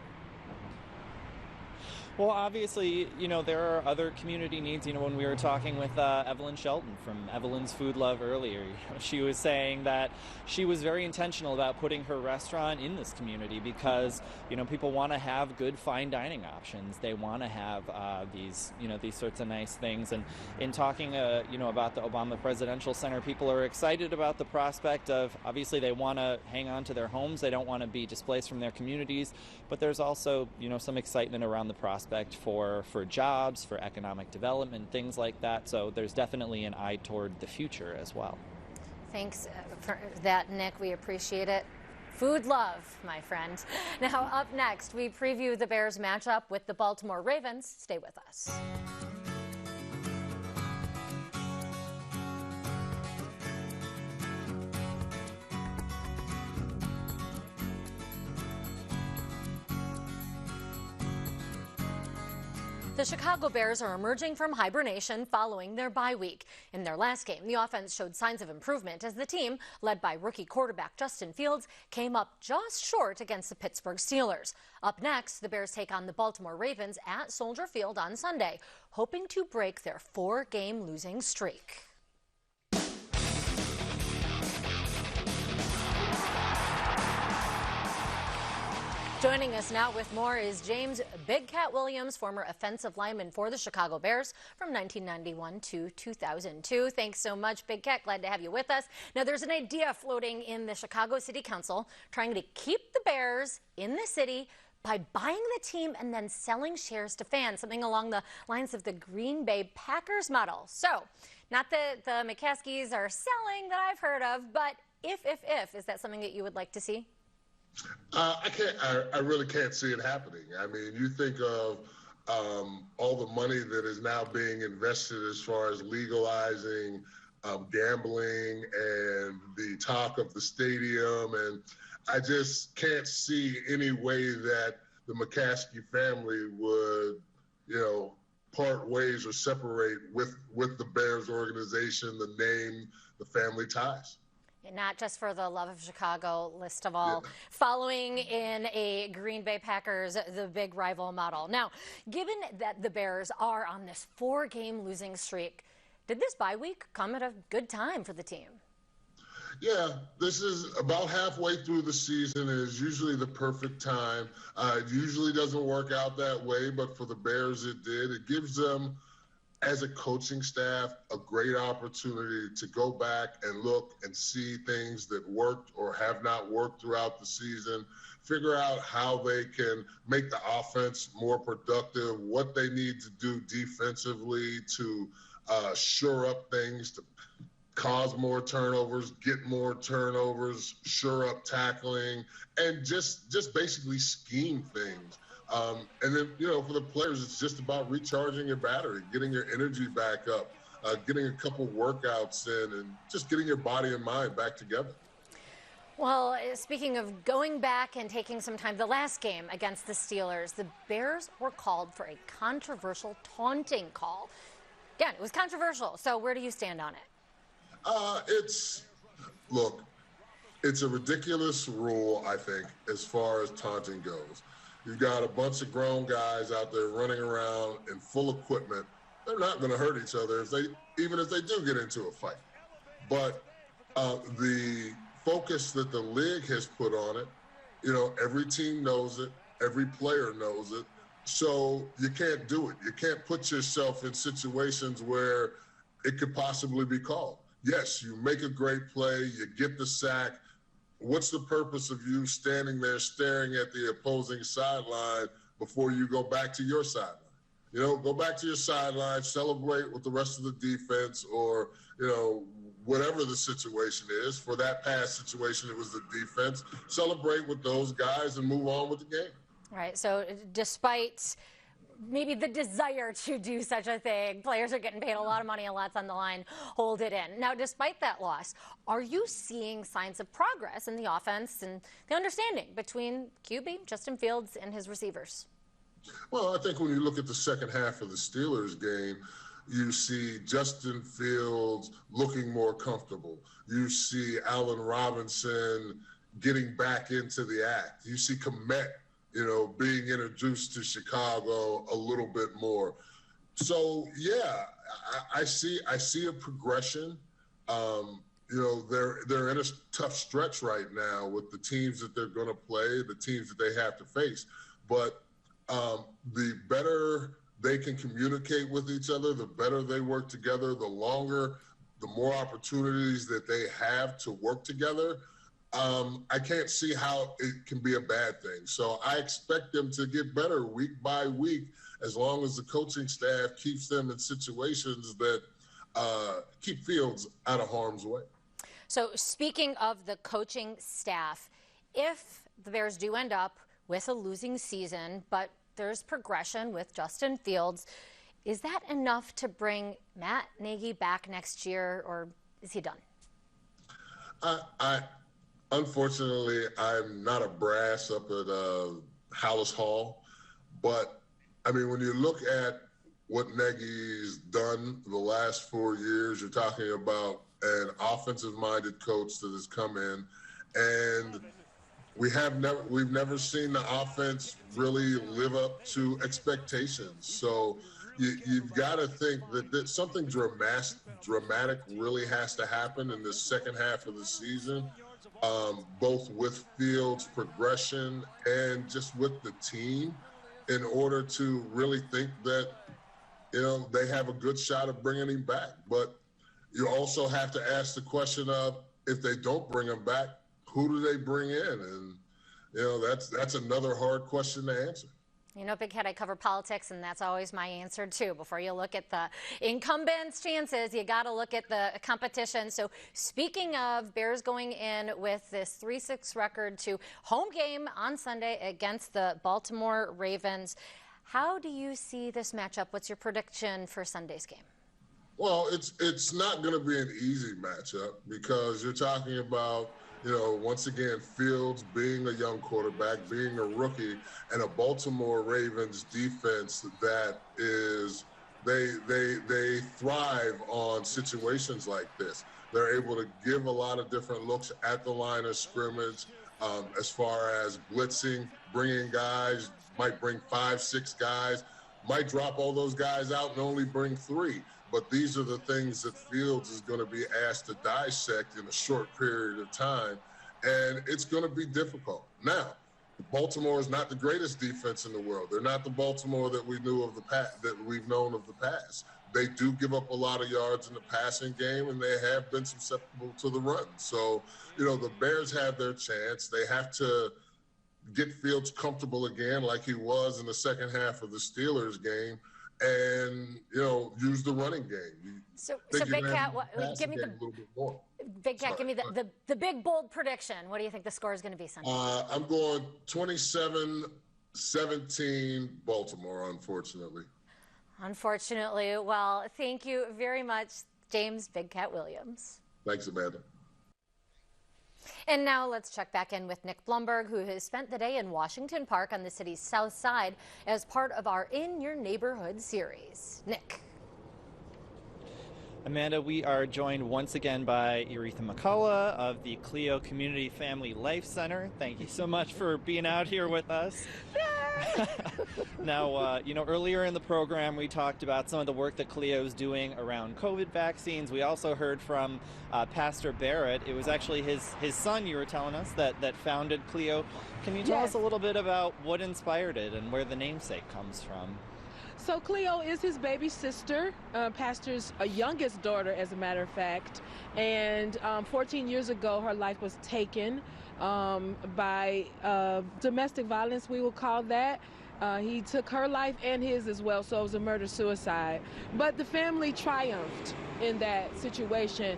Well, obviously, there are other community needs. When we were talking with Evelyn Shelton from Evelyn's Food Love earlier, she was saying that she was very intentional about putting her restaurant in this community because, people want to have good fine dining options. They want to have these sorts of nice things. And in talking, about the Obama Presidential Center, people are excited about the prospect of, obviously, they want to hang on to their homes. They don't want to be displaced from their communities. But there's also, some excitement around the prospect for jobs, for economic development, things like that. So there's definitely an eye toward the future as well. Thanks for that, Nick. We appreciate it. Food love, my friend. Now, up next, we preview the Bears matchup with the Baltimore Ravens. Stay with us. The Chicago Bears are emerging from hibernation following their bye week. In their last game, the offense showed signs of improvement as the team, led by rookie quarterback Justin Fields, came up just short against the Pittsburgh Steelers. Up next, the Bears take on the Baltimore Ravens at Soldier Field on Sunday, hoping to break their 4-game losing streak. Joining us now with more is James Big Cat Williams, former offensive lineman for the Chicago Bears from 1991 to 2002. Thanks so much, Big Cat. Glad to have you with us. Now, there's an idea floating in the Chicago City Council trying to keep the Bears in the city by buying the team and then selling shares to fans, something along the lines of the Green Bay Packers model. So, not that the McCaskies are selling that I've heard of, but if, is that something that you would like to see? I really can't see it happening. I mean, you think of all the money that is now being invested as far as legalizing gambling and the talk of the stadium. And I just can't see any way that the McCaskey family would, part ways or separate with the Bears organization, the name, the family ties. Not just for the love of Chicago, least of all, following in a Green Bay Packers, the big rival model. Now, given that the Bears are on this 4-game losing streak, did this bye week come at a good time for the team? Yeah, this is about halfway through the season. It is usually the perfect time. It usually doesn't work out that way, but for the Bears it did. It gives them, as a coaching staff, a great opportunity to go back and look and see things that worked or have not worked throughout the season, figure out how they can make the offense more productive, what they need to do defensively to shore up things, to cause more turnovers, get more turnovers, shore up tackling, and just basically scheme things. And then, for the players, it's just about recharging your battery, getting your energy back up, getting a couple workouts in, and just getting your body and mind back together. Well, speaking of going back and taking some time, the last game against the Steelers, the Bears were called for a controversial taunting call. Again, it was controversial. So where do you stand on it? It's a ridiculous rule, I think, as far as taunting goes. You've got a bunch of grown guys out there running around in full equipment. They're not going to hurt each other even if they do get into a fight. But the focus that the league has put on it, every team knows it, every player knows it. So you can't do it. You can't put yourself in situations where it could possibly be called. Yes, you make a great play, you get the sack. What's the purpose of you standing there staring at the opposing sideline before you go back to your sideline? Go back to your sideline, celebrate with the rest of the defense, or, whatever the situation is. For that past situation, it was the defense. Celebrate with those guys and move on with the game. Right. So despite maybe the desire to do such a thing, players are getting paid a lot of money, a lot's on the line, hold it in. Now, despite that loss, are you seeing signs of progress in the offense and the understanding between QB, Justin Fields, and his receivers? Well, I think when you look at the second half of the Steelers game, you see Justin Fields looking more comfortable. You see Allen Robinson getting back into the act. You see Komet, being introduced to Chicago a little bit more. So, yeah, I see a progression. They're in a tough stretch right now with the teams that they're going to play, the teams that they have to face. But the better they can communicate with each other, the better they work together, the more opportunities that they have to work together. I can't see how it can be a bad thing. So I expect them to get better week by week as long as the coaching staff keeps them in situations that keep Fields out of harm's way. So speaking of the coaching staff, if the Bears do end up with a losing season, but there's progression with Justin Fields, is that enough to bring Matt Nagy back next year, or is he done? Unfortunately, I'm not a brass up at Hallis Hall, but I mean, when you look at what Nagy's done the last 4 years, you're talking about an offensive-minded coach that has come in, and we've never seen the offense really live up to expectations. So you've got to think that something dramatic really has to happen in the second half of the season, both with Fields' progression and just with the team, in order to really think that, they have a good shot of bringing him back. But you also have to ask the question of, if they don't bring him back, who do they bring in? And, that's another hard question to answer. Big Head, I cover politics, and that's always my answer, too. Before you look at the incumbents' chances, you got to look at the competition. So speaking of Bears going in with this 3-6 record to home game on Sunday against the Baltimore Ravens, how do you see this matchup? What's your prediction for Sunday's game? Well, it's not going to be an easy matchup because you're talking about, once again, Fields being a young quarterback, being a rookie, and a Baltimore Ravens defense that is, they thrive on situations like this. They're able to give a lot of different looks at the line of scrimmage, as far as blitzing, bringing guys, might bring 5-6 guys, might drop all those guys out and only bring 3. But these are the things that Fields is going to be asked to dissect in a short period of time, and it's going to be difficult. Now, Baltimore is not the greatest defense in the world. They're not the Baltimore that we knew of that we've known of the past. They do give up a lot of yards in the passing game, and they have been susceptible to the run. So, the Bears have their chance. They have to get Fields comfortable again like he was in the second half of the Steelers game. and, use the running game. So Big Cat, give me a little bit more. Big Cat, give me the big bold prediction. What do you think the score is going to be Sunday? I'm going 27-17 Baltimore, unfortunately. Unfortunately. Well, thank you very much, James Big Cat Williams. Thanks, Amanda. And now let's check back in with Nick Blumberg, who has spent the day in Washington Park on the city's south side as part of our In Your Neighborhood series. Nick. Amanda, we are joined once again by Aretha McCullough of the Clio Community Family Life Center. Thank you so much for being out here with us. Now, earlier in the program, we talked about some of the work that Clio is doing around COVID vaccines. We also heard from Pastor Barrett. It was actually his son, you were telling us, that founded Clio. Can you tell us a little bit about what inspired it and where the namesake comes from? So Cleo is his baby sister, Pastor's youngest daughter, as a matter of fact. And 14 years ago, her life was taken by domestic violence, we will call that. He took her life and his as well, so it was a murder-suicide. But the family triumphed in that situation.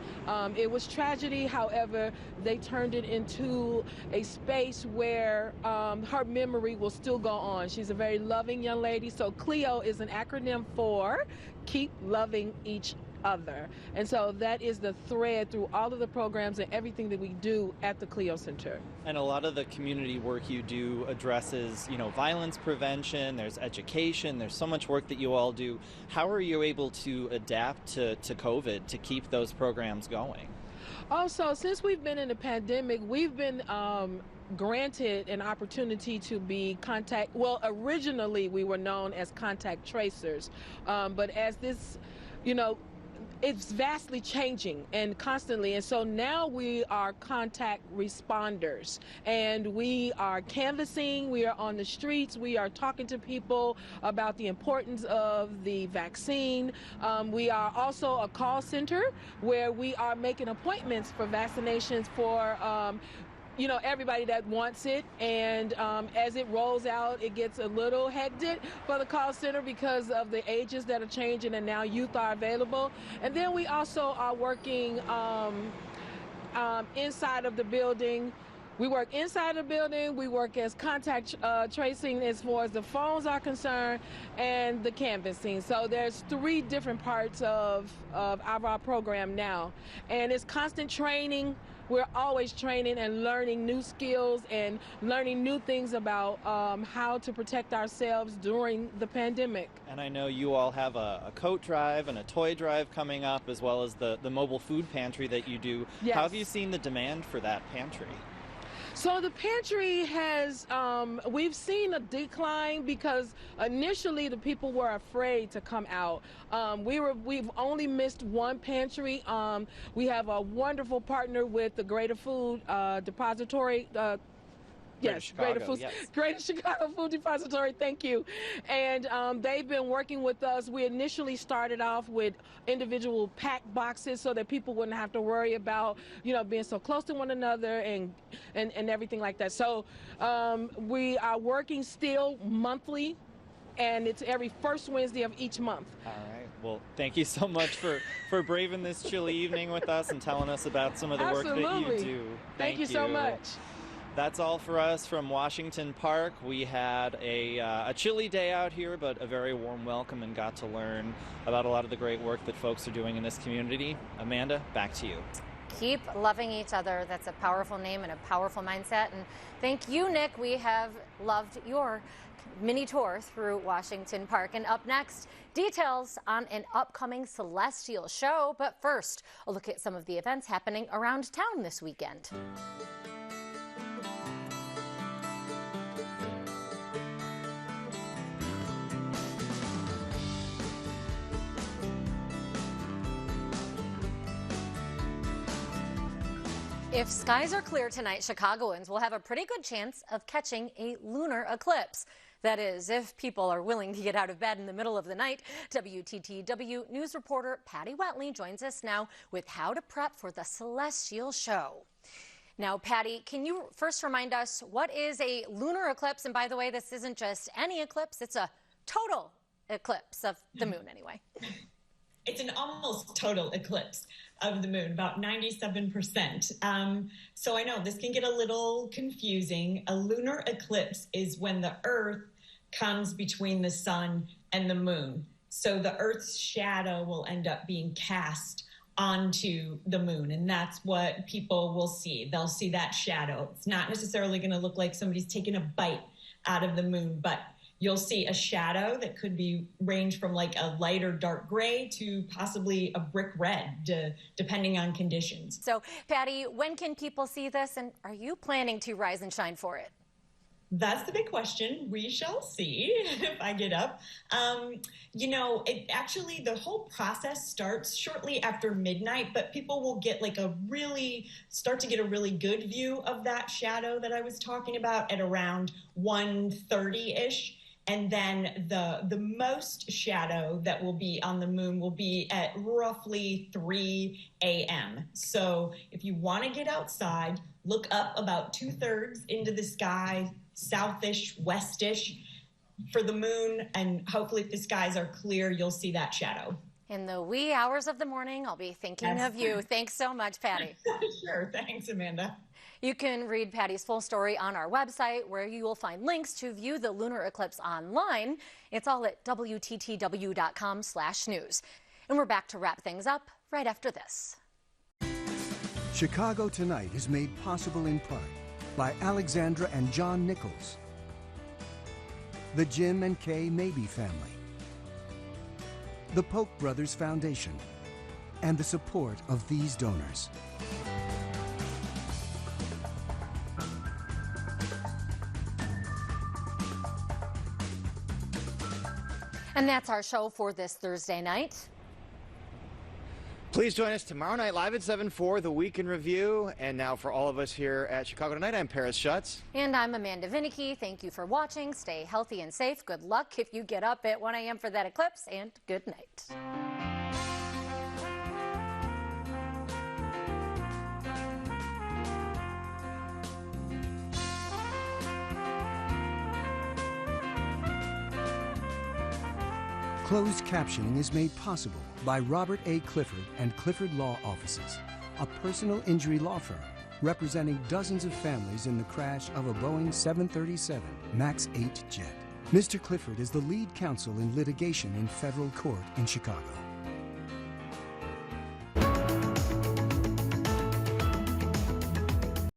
It was tragedy, however, they turned it into a space where her memory will still go on. She's a very loving young lady, so CLEO is an acronym for Keep Loving Each Other. And so that is the thread through all of the programs and everything that we do at the Clio Center. And a lot of the community work you do addresses, violence prevention, there's education, there's so much work that you all do. How are you able to adapt to COVID to keep those programs going? Also, since we've been in the pandemic, we've been granted an opportunity to be originally we were known as contact tracers, but as this, it's vastly changing and constantly, and so now we are contact responders, and we are canvassing, we are on the streets, we are talking to people about the importance of the vaccine. We are also a call center where we are making appointments for vaccinations for everybody that wants it, and as it rolls out, it gets a little hectic for the call center because of the ages that are changing and now youth are available. And then we also are working inside of the building. We work inside the building, we work as contact tracing as far as the phones are concerned, and the canvassing. So there's 3 different parts of our program now. And it's constant training. We're always training and learning new skills and learning new things about how to protect ourselves during the pandemic. And I know you all have a coat drive and a toy drive coming up, as well as the mobile food pantry that you do. Yes. How have you seen the demand for that pantry? So the pantry has, we've seen a decline because initially the people were afraid to come out. We've only missed 1 pantry. We have a wonderful partner with the Greater Food Depository. Greater Chicago Food Depository, thank you. And they've been working with us. We initially started off with individual packed boxes so that people wouldn't have to worry about, being so close to one another and everything like that. So we are working still monthly, and it's every first Wednesday of each month. All right. Well, thank you so much for braving this chilly evening with us and telling us about some of the work that you do. Thank you so much. That's all for us from Washington Park. We had a chilly day out here, but a very warm welcome, and got to learn about a lot of the great work that folks are doing in this community. Amanda, back to you. Keep loving each other. That's a powerful name and a powerful mindset. And thank you, Nick. We have loved your mini tour through Washington Park. And up next, details on an upcoming celestial show. But first, a look at some of the events happening around town this weekend. If skies are clear tonight, Chicagoans will have a pretty good chance of catching a lunar eclipse. That is, if people are willing to get out of bed in the middle of the night. WTTW news reporter Patty Wetley joins us now with how to prep for the celestial show. Now, Patty, can you first remind us what is a lunar eclipse? And by the way, this isn't just any eclipse, it's a total eclipse of the moon anyway. It's an almost total eclipse of the moon, about 97%. So I know this can get a little confusing. A lunar eclipse is when the Earth comes between the sun and the moon. So the Earth's shadow will end up being cast onto the moon, and that's what people will see. They'll see that shadow. It's not necessarily going to look like somebody's taking a bite out of the moon, but you'll see a shadow that could be range from like a light or dark gray to possibly a brick red, depending on conditions. So, Patty, when can people see this, and are you planning to rise and shine for it? That's the big question. We shall see if I get up. You know, the whole process starts shortly after midnight, but people will get start to get a really good view of that shadow that I was talking about at around 1:30-ish. And then the most shadow that will be on the moon will be at roughly 3 a.m. So if you want to get outside, look up about 2/3 into the sky, southish, westish for the moon, and hopefully if the skies are clear, you'll see that shadow. In the wee hours of the morning, I'll be thinking of you. Thanks so much, Patty. Sure. Thanks, Amanda. You can read Patty's full story on our website, where you will find links to view the lunar eclipse online. It's all at WTTW.com/news. And we're back to wrap things up right after this. Chicago Tonight is made possible in part by Alexandra and John Nichols, the Jim and Kay Mabee family, the Polk Brothers Foundation, and the support of these donors. And that's our show for this Thursday night. Please join us tomorrow night live at 7 for the Week in Review. And now for all of us here at Chicago Tonight, I'm Paris Schutz. And I'm Amanda Vinicky. Thank you for watching. Stay healthy and safe. Good luck if you get up at 1 a.m. for that eclipse, and good night. Closed captioning is made possible by Robert A. Clifford and Clifford Law Offices, a personal injury law firm representing dozens of families in the crash of a Boeing 737 MAX 8 jet. Mr. Clifford is the lead counsel in litigation in federal court in Chicago.